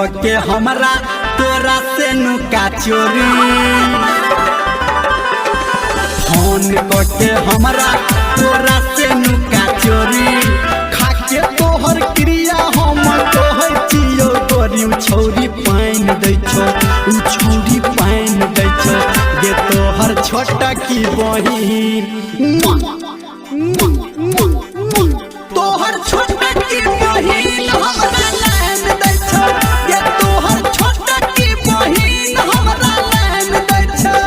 के हमरा तोरा से नुका चोरी फोन के हमरा तोरा से नुका चोरी खाके तोहर क्रिया हम कहै छियौ तोरी छौरी पाइन दै छौ छौरी पाइन दै छौ गे तोहर छोटा की बहिन तोहर छोटा की बहिन हमरा लाइन दै छौ गे तोहर छोटा की बहिन हमरा लाइन दै छौ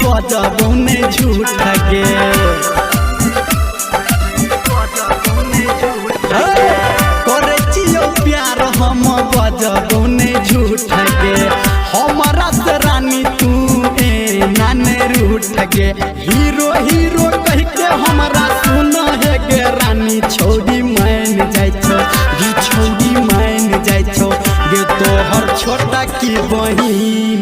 बजबौ ने झूठ गे करे छियौ प्यार हम बजबौ ने झूठ गे हमरा से रानी तू नाने रूठ गे हीरो हीरो कह के हमरा सुन है गे रानी छौरी मान जाय छौ गी छौरी मान जाय छौ गे तोहर छोटा की बहिन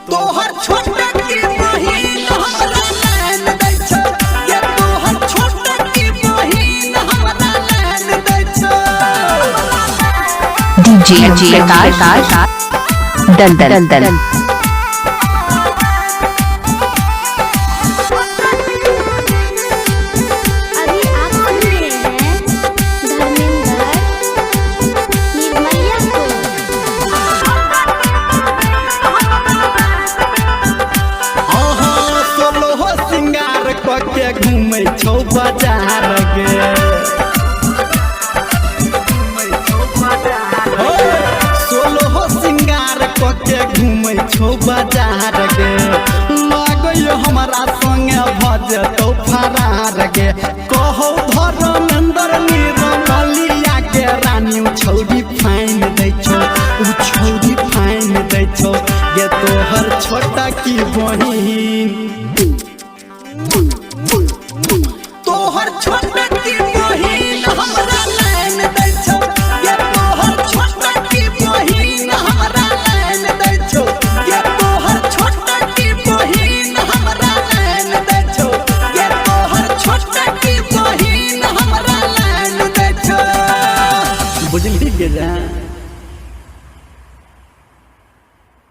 तोहर छोटा की बहिन हमरा लाइन दै छौ गे तोहर छोटा की बहिन हमरा लाइन दै छौ डीजे प्रकाश दल के घूमै छौ बाजार गे सोलहो सिंगार के घूमै छौ बाजार गे लागै हमरा संगे भजतौ फरार गे कहौ धर्मेंद्र निर्मलिया के रानी छौरी फाइन दै छौ छौरी फाइन दै छौ गे तोहर छोटा की बहिन तोहर छोटा की बहिन हमरा लाइन दै छौ गे तोहर छोटा की बहिन हमरा लाइन दै छौ गे तोहर छोटा की बहिन हमरा लाइन दै छौ गे तोहर छोटा की बहिन हमरा लाइन दै छौ बुझली गे जा।